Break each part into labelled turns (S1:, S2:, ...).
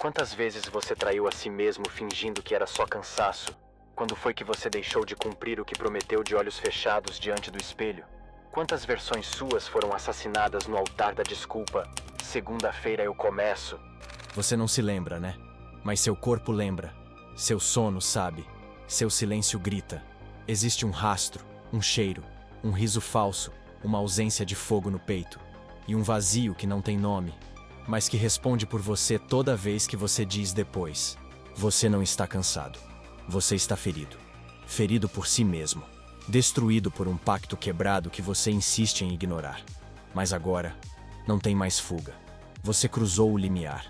S1: Quantas vezes você traiu a si mesmo fingindo que era só cansaço? Quando foi que você deixou de cumprir o que prometeu de olhos fechados diante do espelho? Quantas versões suas foram assassinadas no altar da desculpa? Segunda-feira eu começo.
S2: Você não se lembra, né? Mas seu corpo lembra. Seu sono sabe. Seu silêncio grita. Existe um rastro, um cheiro, um riso falso, uma ausência de fogo no peito. E um vazio que não tem nome, mas que responde por você toda vez que você diz depois. Você não está cansado. Você está ferido. Ferido por si mesmo. Destruído por um pacto quebrado que você insiste em ignorar. Mas agora, não tem mais fuga. Você cruzou o limiar.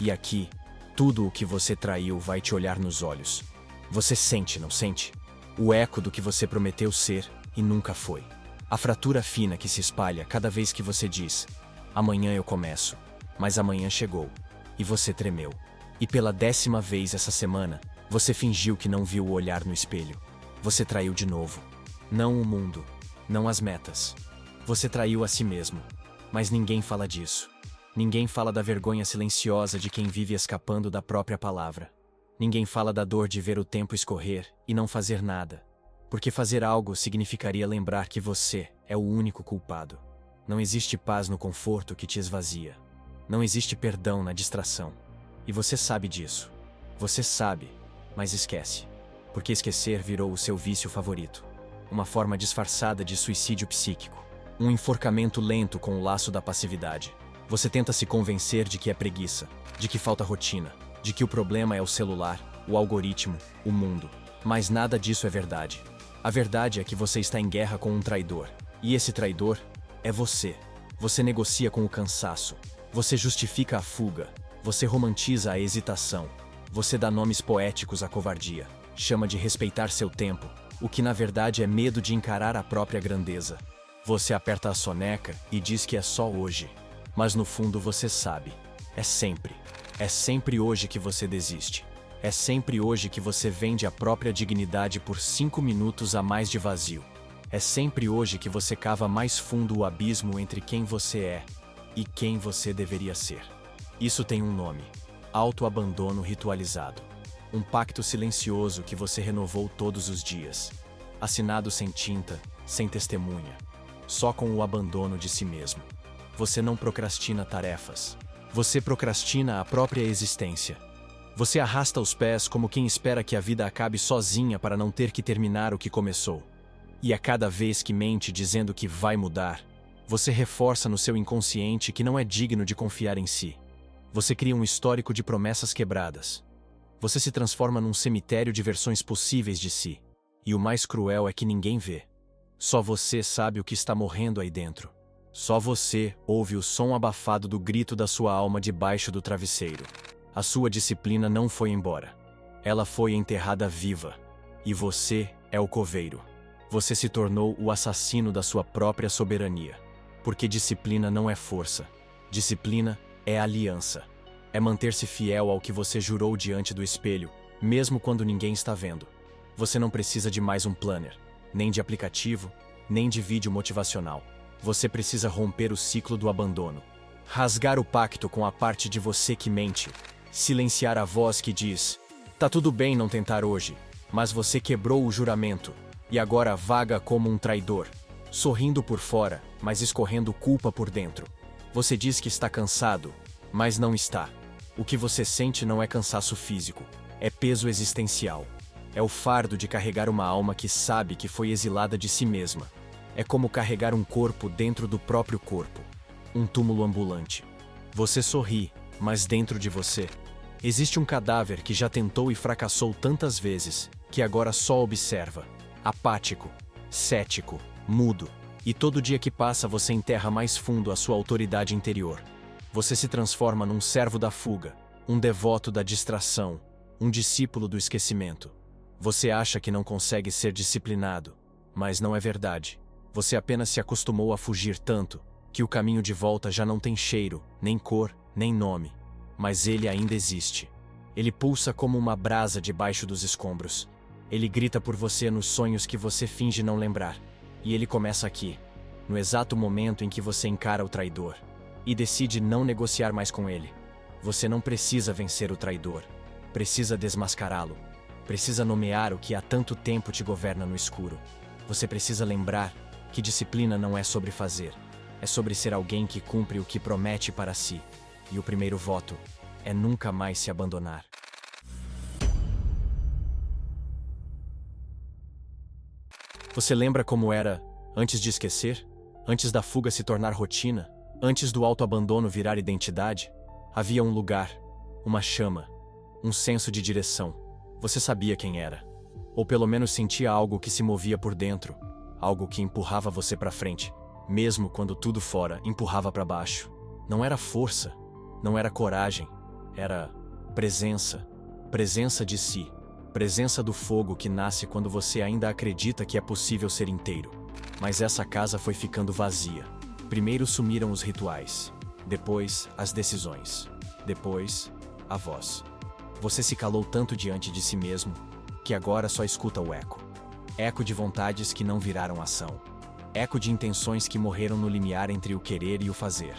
S2: E aqui, tudo o que você traiu vai te olhar nos olhos. Você sente, não sente? O eco do que você prometeu ser e nunca foi. A fratura fina que se espalha cada vez que você diz: amanhã eu começo. Mas amanhã chegou. E você tremeu. E pela 10ª vez essa semana, você fingiu que não viu o olhar no espelho. Você traiu de novo. Não o mundo. Não as metas. Você traiu a si mesmo. Mas ninguém fala disso. Ninguém fala da vergonha silenciosa de quem vive escapando da própria palavra. Ninguém fala da dor de ver o tempo escorrer e não fazer nada. Porque fazer algo significaria lembrar que você é o único culpado. Não existe paz no conforto que te esvazia. Não existe perdão na distração. E você sabe disso. Você sabe, mas esquece. Porque esquecer virou o seu vício favorito. Uma forma disfarçada de suicídio psíquico. Um enforcamento lento com o laço da passividade. Você tenta se convencer de que é preguiça, de que falta rotina, de que o problema é o celular, o algoritmo, o mundo. Mas nada disso é verdade. A verdade é que você está em guerra com um traidor. E esse traidor é você. Você negocia com o cansaço. Você justifica a fuga. Você romantiza a hesitação. Você dá nomes poéticos à covardia. Chama de respeitar seu tempo, o que na verdade é medo de encarar a própria grandeza. Você aperta a soneca e diz que é só hoje. Mas no fundo você sabe. É sempre. É sempre hoje que você desiste. É sempre hoje que você vende a própria dignidade por 5 minutos a mais de vazio. É sempre hoje que você cava mais fundo o abismo entre quem você é e quem você deveria ser. Isso tem um nome: autoabandono ritualizado. Um pacto silencioso que você renovou todos os dias. Assinado sem tinta, sem testemunha. Só com o abandono de si mesmo. Você não procrastina tarefas. Você procrastina a própria existência. Você arrasta os pés como quem espera que a vida acabe sozinha para não ter que terminar o que começou. E a cada vez que mente dizendo que vai mudar, você reforça no seu inconsciente que não é digno de confiar em si. Você cria um histórico de promessas quebradas. Você se transforma num cemitério de versões possíveis de si. E o mais cruel é que ninguém vê. Só você sabe o que está morrendo aí dentro. Só você ouve o som abafado do grito da sua alma debaixo do travesseiro. A sua disciplina não foi embora. Ela foi enterrada viva. E você é o coveiro. Você se tornou o assassino da sua própria soberania. Porque disciplina não é força. Disciplina é aliança. É manter-se fiel ao que você jurou diante do espelho, mesmo quando ninguém está vendo. Você não precisa de mais um planner, nem de aplicativo, nem de vídeo motivacional. Você precisa romper o ciclo do abandono. Rasgar o pacto com a parte de você que mente. Silenciar a voz que diz: tá tudo bem não tentar hoje, mas você quebrou o juramento e agora vaga como um traidor, sorrindo por fora, mas escorrendo culpa por dentro. Você diz que está cansado, mas não está. O que você sente não é cansaço físico, é peso existencial. É o fardo de carregar uma alma que sabe que foi exilada de si mesma. É como carregar um corpo dentro do próprio corpo. Um túmulo ambulante. Você sorri, mas dentro de você existe um cadáver que já tentou e fracassou tantas vezes, que agora só observa. Apático, cético, mudo. E todo dia que passa você enterra mais fundo a sua autoridade interior. Você se transforma num servo da fuga, um devoto da distração, um discípulo do esquecimento. Você acha que não consegue ser disciplinado, mas não é verdade. Você apenas se acostumou a fugir tanto, que o caminho de volta já não tem cheiro, nem cor, nem nome. Mas ele ainda existe. Ele pulsa como uma brasa debaixo dos escombros. Ele grita por você nos sonhos que você finge não lembrar. E ele começa aqui, no exato momento em que você encara o traidor e decide não negociar mais com ele. Você não precisa vencer o traidor. Precisa desmascará-lo. Precisa nomear o que há tanto tempo te governa no escuro. Você precisa lembrar que disciplina não é sobre fazer. É sobre ser alguém que cumpre o que promete para si. E o primeiro voto é nunca mais se abandonar. Você lembra como era antes de esquecer? Antes da fuga se tornar rotina? Antes do autoabandono virar identidade? Havia um lugar, uma chama, um senso de direção. Você sabia quem era. Ou pelo menos sentia algo que se movia por dentro. Algo que empurrava você para frente. Mesmo quando tudo fora empurrava para baixo. Não era força, não era coragem. Era presença. Presença de si. Presença do fogo que nasce quando você ainda acredita que é possível ser inteiro. Mas essa casa foi ficando vazia. Primeiro sumiram os rituais. Depois, as decisões. Depois, a voz. Você se calou tanto diante de si mesmo, que agora só escuta o eco. Eco de vontades que não viraram ação. Eco de intenções que morreram no limiar entre o querer e o fazer.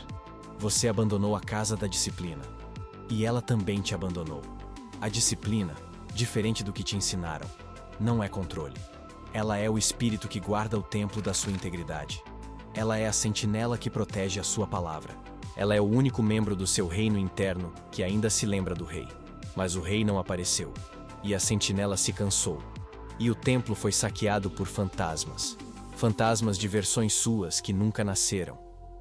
S2: Você abandonou a casa da disciplina. E ela também te abandonou. A disciplina, diferente do que te ensinaram, não é controle. Ela é o espírito que guarda o templo da sua integridade. Ela é a sentinela que protege a sua palavra. Ela é o único membro do seu reino interno que ainda se lembra do rei. Mas o rei não apareceu. E a sentinela se cansou. E o templo foi saqueado por fantasmas. Fantasmas de versões suas que nunca nasceram.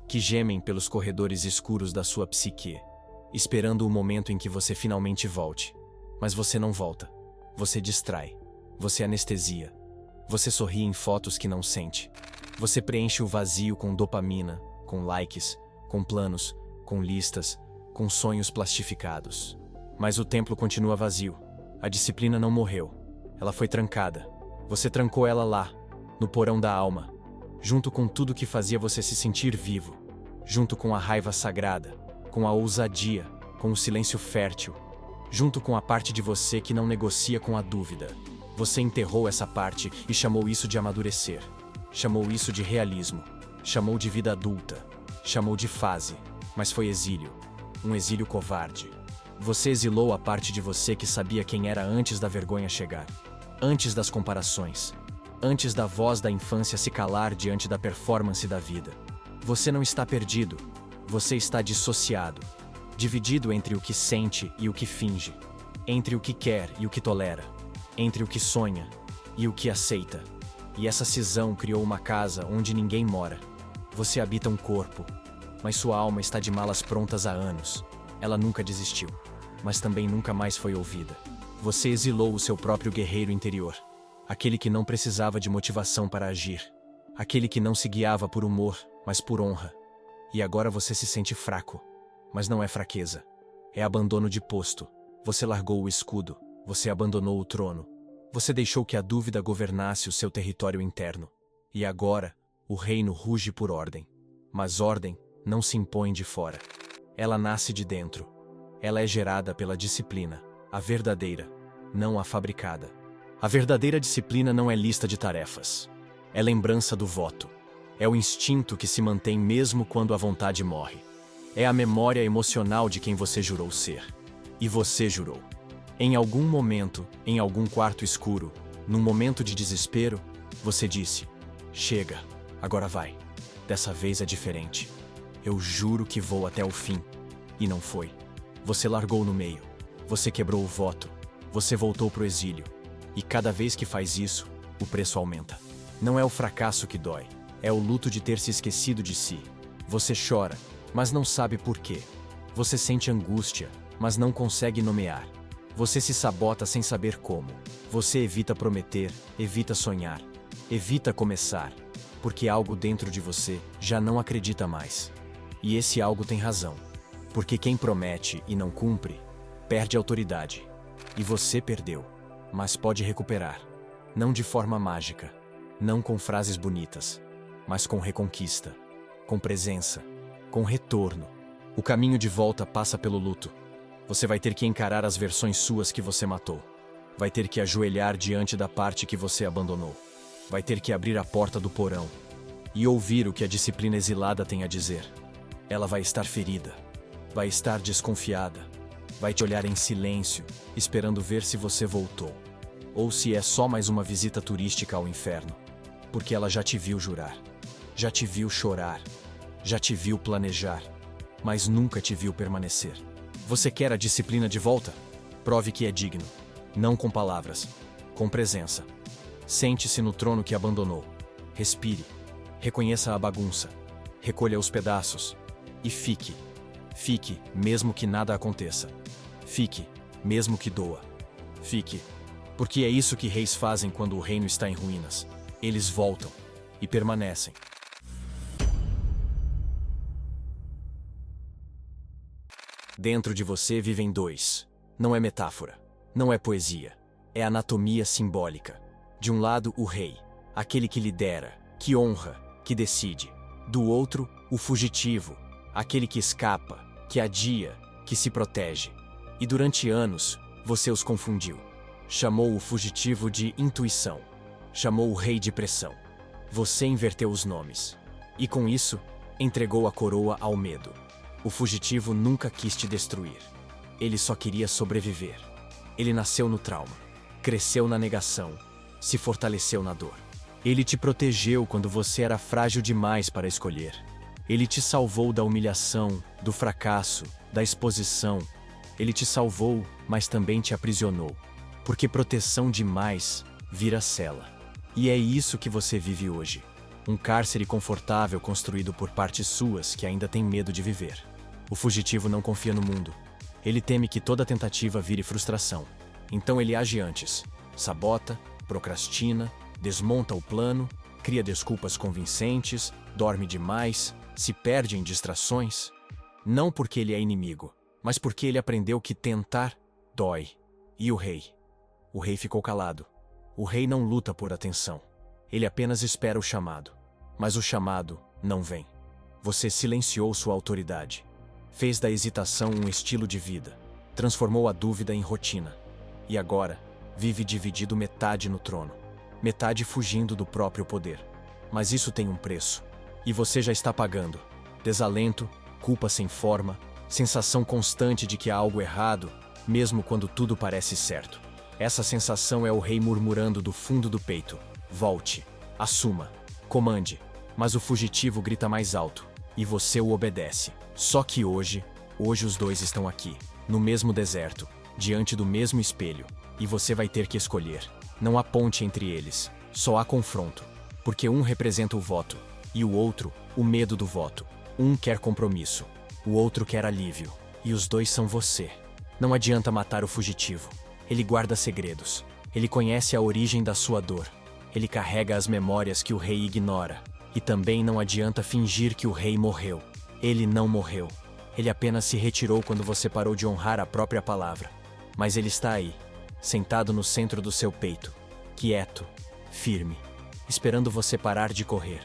S2: Que gemem pelos corredores escuros da sua psique, esperando o momento em que você finalmente volte. Mas você não volta. Você distrai. Você anestesia. Você sorri em fotos que não sente. Você preenche o vazio com dopamina, com likes, com planos, com listas, com sonhos plastificados. Mas o templo continua vazio. A disciplina não morreu. Ela foi trancada. Você trancou ela lá, no porão da alma, junto com tudo que fazia você se sentir vivo, junto com a raiva sagrada, com a ousadia, com o silêncio fértil, junto com a parte de você que não negocia com a dúvida. Você enterrou essa parte e chamou isso de amadurecer. Chamou isso de realismo. Chamou de vida adulta. Chamou de fase. Mas foi exílio. Um exílio covarde. Você exilou a parte de você que sabia quem era antes da vergonha chegar. Antes das comparações. Antes da voz da infância se calar diante da performance da vida. Você não está perdido. Você está dissociado. Dividido entre o que sente e o que finge. Entre o que quer e o que tolera. Entre o que sonha e o que aceita. E essa cisão criou uma casa onde ninguém mora. Você habita um corpo, mas sua alma está de malas prontas há anos. Ela nunca desistiu, mas também nunca mais foi ouvida. Você exilou o seu próprio guerreiro interior. Aquele que não precisava de motivação para agir. Aquele que não se guiava por humor, mas por honra. E agora você se sente fraco. Mas não é fraqueza. É abandono de posto. Você largou o escudo. Você abandonou o trono. Você deixou que a dúvida governasse o seu território interno. E agora, o reino ruge por ordem. Mas ordem não se impõe de fora. Ela nasce de dentro. Ela é gerada pela disciplina, a verdadeira, não a fabricada. A verdadeira disciplina não é lista de tarefas. É lembrança do voto. É o instinto que se mantém mesmo quando a vontade morre. É a memória emocional de quem você jurou ser. E você jurou. Em algum momento, em algum quarto escuro, num momento de desespero, você disse: chega, agora vai. Dessa vez é diferente. Eu juro que vou até o fim. E não foi. Você largou no meio. Você quebrou o voto. Você voltou pro exílio. E cada vez que faz isso, o preço aumenta. Não é o fracasso que dói. É o luto de ter se esquecido de si. Você chora, mas não sabe por quê. Você sente angústia, mas não consegue nomear. Você se sabota sem saber como. Você evita prometer, evita sonhar, evita começar, porque algo dentro de você já não acredita mais. E esse algo tem razão. Porque quem promete e não cumpre, perde autoridade. E você perdeu, mas pode recuperar. Não de forma mágica, não com frases bonitas, mas com reconquista, com presença, com retorno. O caminho de volta passa pelo luto. Você vai ter que encarar as versões suas que você matou. Vai ter que ajoelhar diante da parte que você abandonou. Vai ter que abrir a porta do porão e ouvir o que a disciplina exilada tem a dizer. Ela vai estar ferida. Vai estar desconfiada. Vai te olhar em silêncio, esperando ver se você voltou. Ou se é só mais uma visita turística ao inferno. Porque ela já te viu jurar. Já te viu chorar. Já te viu planejar. Mas nunca te viu permanecer. Você quer a disciplina de volta? Prove que é digno. Não com palavras, com presença. Sente-se no trono que abandonou. Respire. Reconheça a bagunça. Recolha os pedaços. E fique. Fique, mesmo que nada aconteça. Fique, mesmo que doa. Fique. Porque é isso que reis fazem quando o reino está em ruínas. Eles voltam. E permanecem. Dentro de você vivem dois. Não é metáfora. Não é poesia. É anatomia simbólica. De um lado, o rei. Aquele que lidera, que honra, que decide. Do outro, o fugitivo. Aquele que escapa, que adia, que se protege. E durante anos, você os confundiu. Chamou o fugitivo de intuição. Chamou o rei de pressão. Você inverteu os nomes. E com isso, entregou a coroa ao medo. O fugitivo nunca quis te destruir. Ele só queria sobreviver. Ele nasceu no trauma, cresceu na negação, se fortaleceu na dor. Ele te protegeu quando você era frágil demais para escolher. Ele te salvou da humilhação, do fracasso, da exposição. Ele te salvou, mas também te aprisionou. Porque proteção demais vira cela. E é isso que você vive hoje. Um cárcere confortável construído por partes suas que ainda têm medo de viver. O fugitivo não confia no mundo. Ele teme que toda tentativa vire frustração. Então ele age antes. Sabota, procrastina, desmonta o plano, cria desculpas convincentes, dorme demais, se perde em distrações. Não porque ele é inimigo, mas porque ele aprendeu que tentar dói. E o rei? O rei ficou calado. O rei não luta por atenção. Ele apenas espera o chamado. Mas o chamado não vem. Você silenciou sua autoridade. Fez da hesitação um estilo de vida. Transformou a dúvida em rotina. E agora, vive dividido metade no trono. Metade fugindo do próprio poder. Mas isso tem um preço. E você já está pagando. Desalento, culpa sem forma, sensação constante de que há algo errado, mesmo quando tudo parece certo. Essa sensação é o rei murmurando do fundo do peito. Volte. Assuma. Comande. Mas o fugitivo grita mais alto. E você o obedece. Só que hoje os dois estão aqui, no mesmo deserto, diante do mesmo espelho. E você vai ter que escolher. Não há ponte entre eles. Só há confronto. Porque um representa o voto. E o outro, o medo do voto. Um quer compromisso. O outro quer alívio. E os dois são você. Não adianta matar o fugitivo. Ele guarda segredos. Ele conhece a origem da sua dor. Ele carrega as memórias que o rei ignora. E também não adianta fingir que o rei morreu. Ele não morreu. Ele apenas se retirou quando você parou de honrar a própria palavra. Mas ele está aí, sentado no centro do seu peito, quieto, firme, esperando você parar de correr.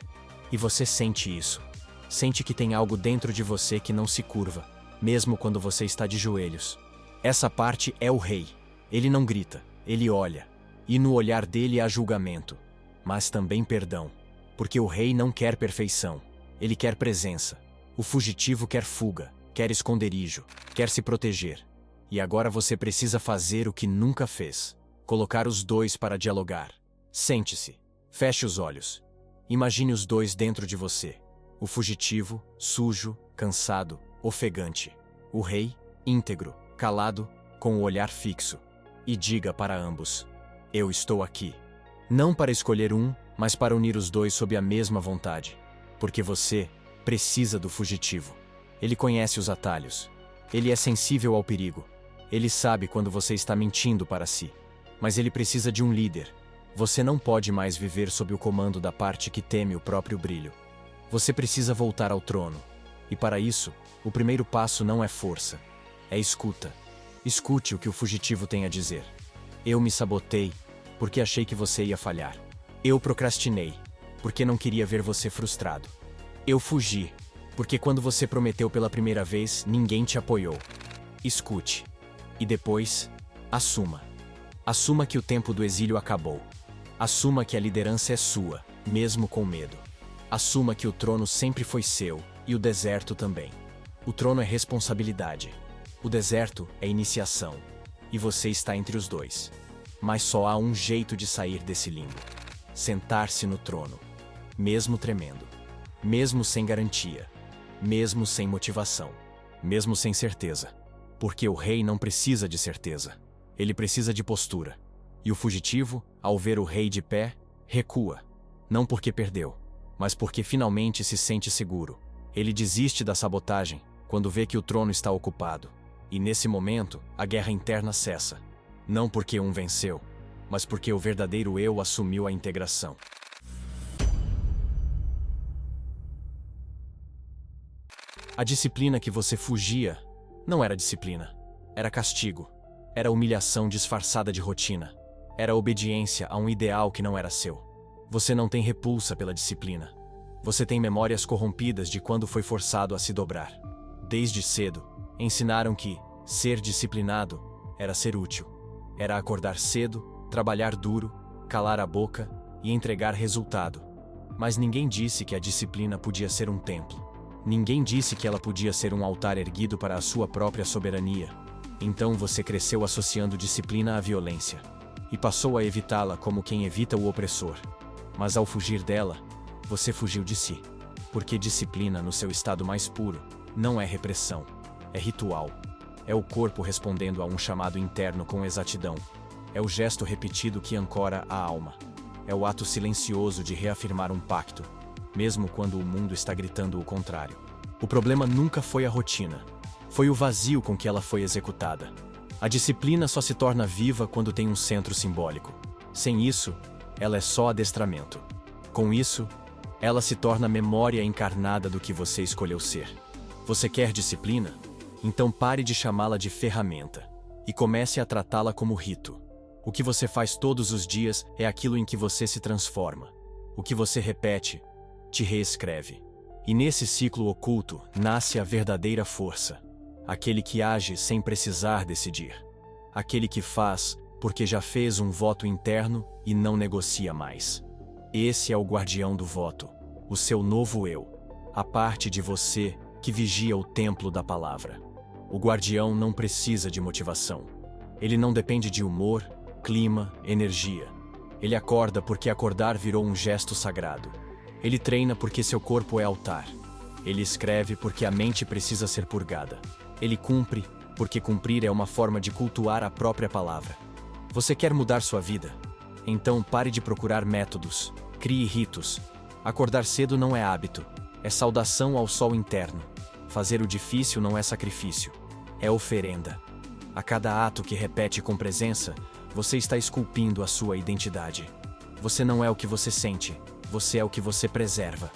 S2: E você sente isso. Sente que tem algo dentro de você que não se curva, mesmo quando você está de joelhos. Essa parte é o rei. Ele não grita, ele olha. E no olhar dele há julgamento, mas também perdão. Porque o rei não quer perfeição, ele quer presença. O fugitivo quer fuga, quer esconderijo, quer se proteger. E agora você precisa fazer o que nunca fez. Colocar os dois para dialogar. Sente-se. Feche os olhos. Imagine os dois dentro de você. O fugitivo, sujo, cansado, ofegante. O rei, íntegro, calado, com o olhar fixo. E diga para ambos: eu estou aqui. Não para escolher um, mas para unir os dois sob a mesma vontade. Porque você precisa do fugitivo. Ele conhece os atalhos. Ele é sensível ao perigo. Ele sabe quando você está mentindo para si. Mas ele precisa de um líder. Você não pode mais viver sob o comando da parte que teme o próprio brilho. Você precisa voltar ao trono. E para isso, o primeiro passo não é força. É escuta. Escute o que o fugitivo tem a dizer. Eu me sabotei, porque achei que você ia falhar. Eu procrastinei, porque não queria ver você frustrado. Eu fugi, porque quando você prometeu pela primeira vez, ninguém te apoiou. Escute. E depois, assuma. Assuma que o tempo do exílio acabou. Assuma que a liderança é sua, mesmo com medo. Assuma que o trono sempre foi seu, e o deserto também. O trono é responsabilidade. O deserto é iniciação. E você está entre os dois. Mas só há um jeito de sair desse limbo: sentar-se no trono. Mesmo tremendo. Mesmo sem garantia. Mesmo sem motivação. Mesmo sem certeza. Porque o rei não precisa de certeza. Ele precisa de postura. E o fugitivo, ao ver o rei de pé, recua. Não porque perdeu, mas porque finalmente se sente seguro. Ele desiste da sabotagem quando vê que o trono está ocupado. E nesse momento, a guerra interna cessa. Não porque um venceu, mas porque o verdadeiro eu assumiu a integração. A disciplina que você fugia não era disciplina. Era castigo. Era humilhação disfarçada de rotina. Era obediência a um ideal que não era seu. Você não tem repulsa pela disciplina. Você tem memórias corrompidas de quando foi forçado a se dobrar. Desde cedo, ensinaram que ser disciplinado era ser útil. Era acordar cedo, trabalhar duro, calar a boca e entregar resultado. Mas ninguém disse que a disciplina podia ser um templo. Ninguém disse que ela podia ser um altar erguido para a sua própria soberania. Então você cresceu associando disciplina à violência. E passou a evitá-la como quem evita o opressor. Mas ao fugir dela, você fugiu de si. Porque disciplina, no seu estado mais puro, não é repressão. É ritual. É o corpo respondendo a um chamado interno com exatidão. É o gesto repetido que ancora a alma. É o ato silencioso de reafirmar um pacto, mesmo quando o mundo está gritando o contrário. O problema nunca foi a rotina. Foi o vazio com que ela foi executada. A disciplina só se torna viva quando tem um centro simbólico. Sem isso, ela é só adestramento. Com isso, ela se torna memória encarnada do que você escolheu ser. Você quer disciplina? Então pare de chamá-la de ferramenta e comece a tratá-la como rito. O que você faz todos os dias é aquilo em que você se transforma. O que você repete, te reescreve. E nesse ciclo oculto nasce a verdadeira força. Aquele que age sem precisar decidir. Aquele que faz porque já fez um voto interno e não negocia mais. Esse é o guardião do voto, o seu novo eu, a parte de você que vigia o templo da palavra. O guardião não precisa de motivação. Ele não depende de humor, clima, energia. Ele acorda porque acordar virou um gesto sagrado. Ele treina porque seu corpo é altar. Ele escreve porque a mente precisa ser purgada. Ele cumpre porque cumprir é uma forma de cultuar a própria palavra. Você quer mudar sua vida? Então pare de procurar métodos, crie ritos. Acordar cedo não é hábito, é saudação ao sol interno. Fazer o difícil não é sacrifício, é oferenda. A cada ato que repete com presença, você está esculpindo a sua identidade. Você não é o que você sente, você é o que você preserva.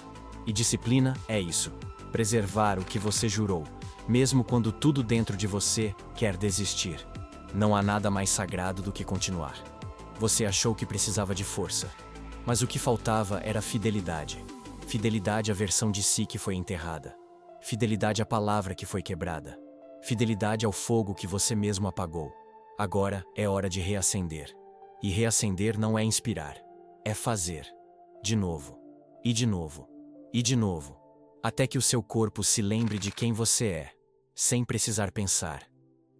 S2: E disciplina é isso, preservar o que você jurou, mesmo quando tudo dentro de você quer desistir. Não há nada mais sagrado do que continuar. Você achou que precisava de força, mas o que faltava era fidelidade. Fidelidade à versão de si que foi enterrada. Fidelidade à palavra que foi quebrada. Fidelidade ao fogo que você mesmo apagou. Agora é hora de reacender. E reacender não é inspirar, é fazer. De novo, e de novo, e de novo. Até que o seu corpo se lembre de quem você é, sem precisar pensar.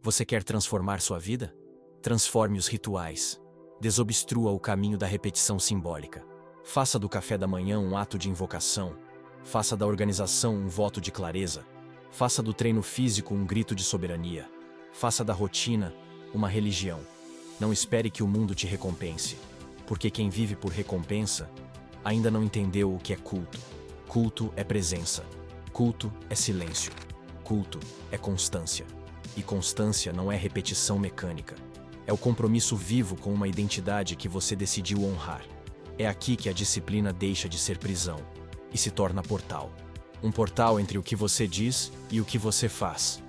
S2: Você quer transformar sua vida? Transforme os rituais. Desobstrua o caminho da repetição simbólica. Faça do café da manhã um ato de invocação. Faça da organização um voto de clareza. Faça do treino físico um grito de soberania. Faça da rotina uma religião. Não espere que o mundo te recompense, porque quem vive por recompensa ainda não entendeu o que é culto. Culto é presença. Culto é silêncio. Culto é constância. E constância não é repetição mecânica. É o compromisso vivo com uma identidade que você decidiu honrar. É aqui que a disciplina deixa de ser prisão e se torna portal. Um portal entre o que você diz e o que você faz.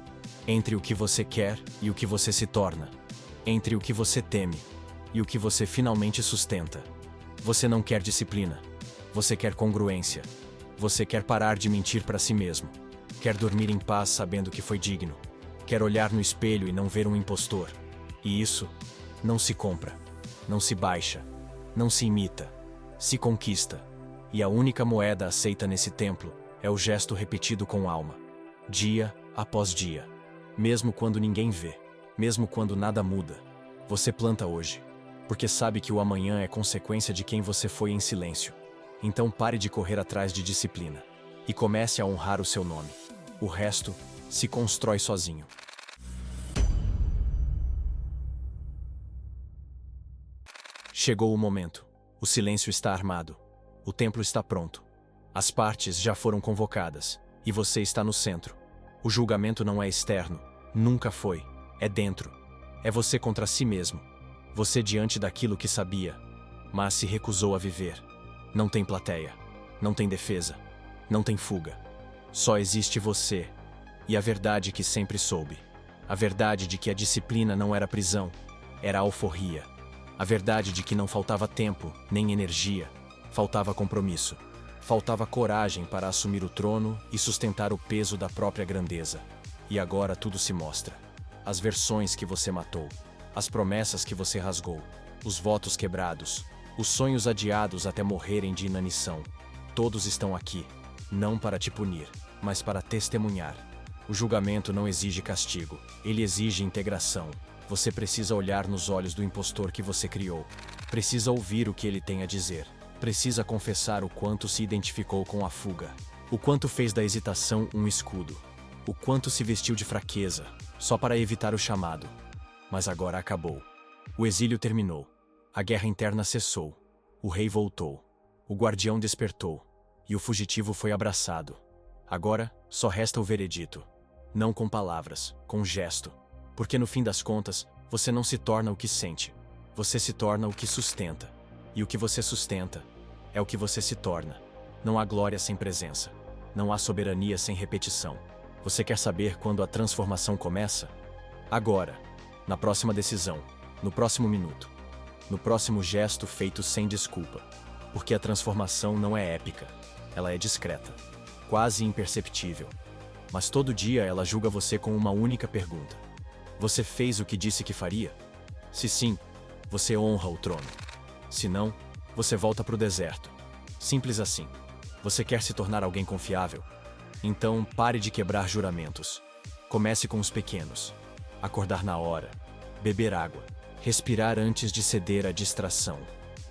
S2: Entre o que você quer e o que você se torna. Entre o que você teme e o que você finalmente sustenta. Você não quer disciplina. Você quer congruência. Você quer parar de mentir para si mesmo. Quer dormir em paz sabendo que foi digno. Quer olhar no espelho e não ver um impostor. E isso não se compra, não se baixa, não se imita, se conquista. E a única moeda aceita nesse templo é o gesto repetido com alma, dia após dia. Mesmo quando ninguém vê, mesmo quando nada muda, você planta hoje, porque sabe que o amanhã é consequência de quem você foi em silêncio. Então pare de correr atrás de disciplina e comece a honrar o seu nome. O resto se constrói sozinho. Chegou o momento. O silêncio está armado. O templo está pronto. As partes já foram convocadas e você está no centro. O julgamento não é externo, nunca foi. É dentro. É você contra si mesmo. Você diante daquilo que sabia, mas se recusou a viver. Não tem plateia. Não tem defesa. Não tem fuga. Só existe você e a verdade que sempre soube. A verdade de que a disciplina não era prisão, era alforria. A verdade de que não faltava tempo, nem energia, faltava compromisso. Faltava coragem para assumir o trono e sustentar o peso da própria grandeza. E agora tudo se mostra. As versões que você matou, as promessas que você rasgou, os votos quebrados, os sonhos adiados até morrerem de inanição. Todos estão aqui, não para te punir, mas para testemunhar. O julgamento não exige castigo, ele exige integração. Você precisa olhar nos olhos do impostor que você criou. Precisa ouvir o que ele tem a dizer. Precisa confessar o quanto se identificou com a fuga. O quanto fez da hesitação um escudo. O quanto se vestiu de fraqueza, só para evitar o chamado. Mas agora acabou. O exílio terminou. A guerra interna cessou. O rei voltou. O guardião despertou. E o fugitivo foi abraçado. Agora, só resta o veredito. Não com palavras, com gesto. Porque no fim das contas, você não se torna o que sente. Você se torna o que sustenta. E o que você sustenta é o que você se torna. Não há glória sem presença. Não há soberania sem repetição. Você quer saber quando a transformação começa? Agora. Na próxima decisão. No próximo minuto. No próximo gesto feito sem desculpa. Porque a transformação não é épica. Ela é discreta. Quase imperceptível. Mas todo dia ela julga você com uma única pergunta. Você fez o que disse que faria? Se sim, você honra o trono. Se não, você volta para o deserto. Simples assim. Você quer se tornar alguém confiável? Então pare de quebrar juramentos. Comece com os pequenos. Acordar na hora. Beber água. Respirar antes de ceder à distração.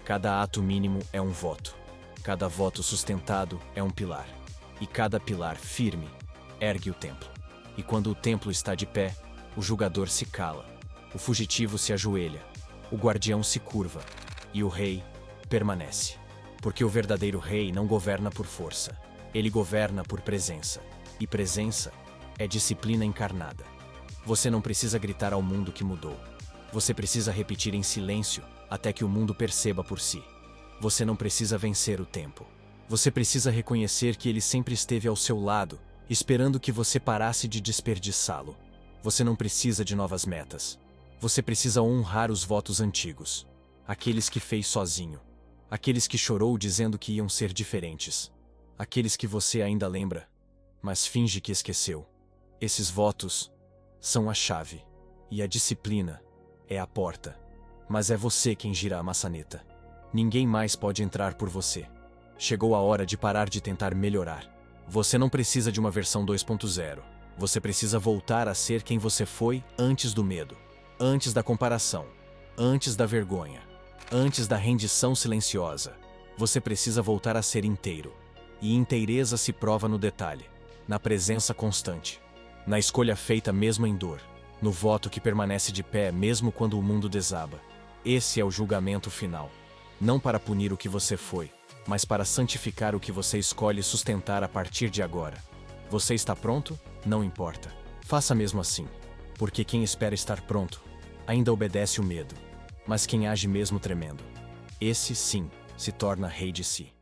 S2: Cada ato mínimo é um voto. Cada voto sustentado é um pilar. E cada pilar firme ergue o templo. E quando o templo está de pé, o julgador se cala, o fugitivo se ajoelha, o guardião se curva e o rei permanece. Porque o verdadeiro rei não governa por força, ele governa por presença. E presença é disciplina encarnada. Você não precisa gritar ao mundo que mudou. Você precisa repetir em silêncio até que o mundo perceba por si. Você não precisa vencer o tempo. Você precisa reconhecer que ele sempre esteve ao seu lado, esperando que você parasse de desperdiçá-lo. Você não precisa de novas metas. Você precisa honrar os votos antigos. Aqueles que fez sozinho. Aqueles que chorou dizendo que iam ser diferentes. Aqueles que você ainda lembra, mas finge que esqueceu. Esses votos são a chave. E a disciplina é a porta. Mas é você quem gira a maçaneta. Ninguém mais pode entrar por você. Chegou a hora de parar de tentar melhorar. Você não precisa de uma versão 2.0. Você precisa voltar a ser quem você foi antes do medo, antes da comparação, antes da vergonha, antes da rendição silenciosa. Você precisa voltar a ser inteiro. E inteireza se prova no detalhe, na presença constante, na escolha feita mesmo em dor, no voto que permanece de pé mesmo quando o mundo desaba. Esse é o julgamento final. Não para punir o que você foi, mas para santificar o que você escolhe sustentar a partir de agora. Você está pronto? Não importa. Faça mesmo assim. Porque quem espera estar pronto ainda obedece o medo. Mas quem age mesmo tremendo, esse sim se torna rei de si.